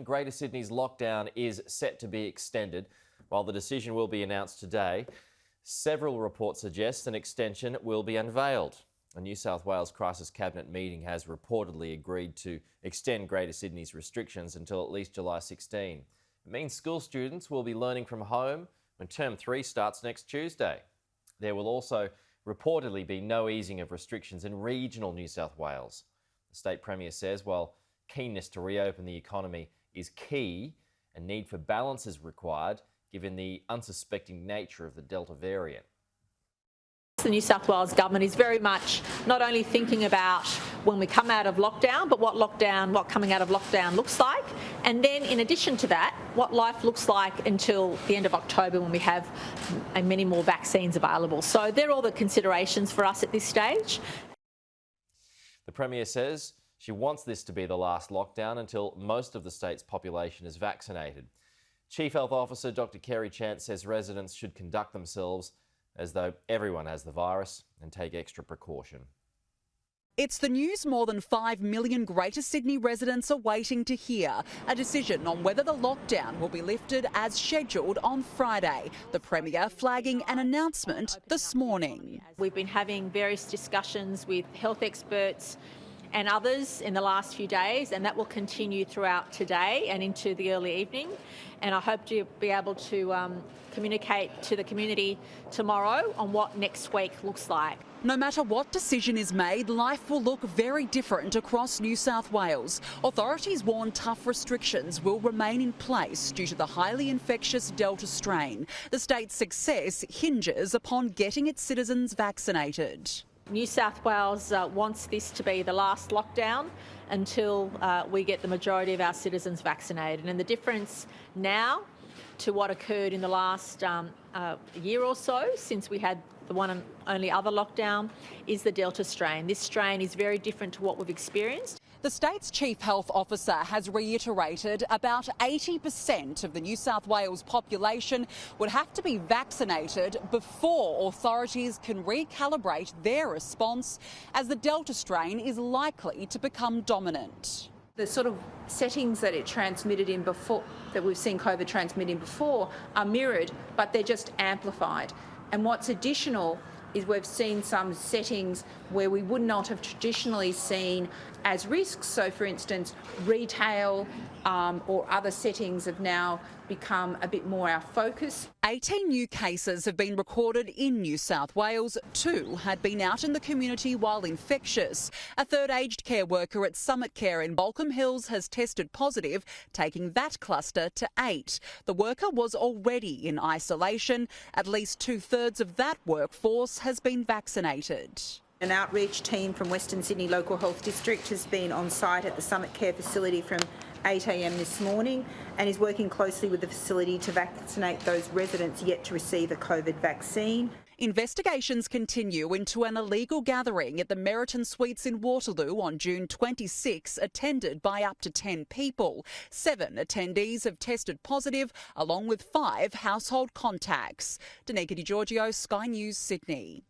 Greater Sydney's lockdown is set to be extended. While the decision will be announced today, several reports suggest an extension will be unveiled. A New South Wales Crisis Cabinet meeting has reportedly agreed to extend Greater Sydney's restrictions until at least July 16. It means school students will be learning from home when Term 3 starts next Tuesday. There will also reportedly be no easing of restrictions in regional New South Wales. The State Premier says while keenness to reopen the economy is key, a need for balance is required given the unsuspecting nature of the Delta variant. The New South Wales Government is very much not only thinking about when we come out of lockdown, but what coming out of lockdown looks like. And then in addition to that, what life looks like until the end of October when we have many more vaccines available. So they're all the considerations for us at this stage. The Premier says she wants this to be the last lockdown until most of the state's population is vaccinated. Chief Health Officer Dr. Kerry Chant says residents should conduct themselves as though everyone has the virus and take extra precaution. It's the news more than 5 million Greater Sydney residents are waiting to hear. A decision on whether the lockdown will be lifted as scheduled on Friday. The Premier flagging an announcement this morning. We've been having various discussions with health experts and others in the last few days, and that will continue throughout today and into the early evening. And I hope to be able to communicate to the community tomorrow on what next week looks like. No matter what decision is made, life will look very different across New South Wales. Authorities warn tough restrictions will remain in place due to the highly infectious Delta strain. The state's success hinges upon getting its citizens vaccinated. New South Wales wants this to be the last lockdown until we get the majority of our citizens vaccinated. And the difference now to what occurred in the last year or so since we had the one and only other lockdown is the Delta strain. This strain is very different to what we've experienced. The state's Chief Health Officer has reiterated about 80% of the New South Wales population would have to be vaccinated before authorities can recalibrate their response as the Delta strain is likely to become dominant. The sort of settings that it transmitted in before, that we've seen COVID transmit in before, are mirrored, but they're just amplified. And what's additional is we've seen some settings where we would not have traditionally seen as risks. So, for instance, retail or other settings have now become a bit more our focus. 18 new cases have been recorded in New South Wales. 2 had been out in the community while infectious. A third aged care worker at Summit Care in Baulkham Hills has tested positive, taking that cluster to 8. The worker was already in isolation. At least 2/3 of that workforce has been vaccinated. An outreach team from Western Sydney Local Health District has been on site at the Summit Care facility from 8 a.m. this morning and is working closely with the facility to vaccinate those residents yet to receive a COVID vaccine. Investigations continue into an illegal gathering at the Meriton Suites in Waterloo on June 26, attended by up to 10 people. 7 attendees have tested positive, along with 5 household contacts. Danica Di Giorgio, Sky News, Sydney.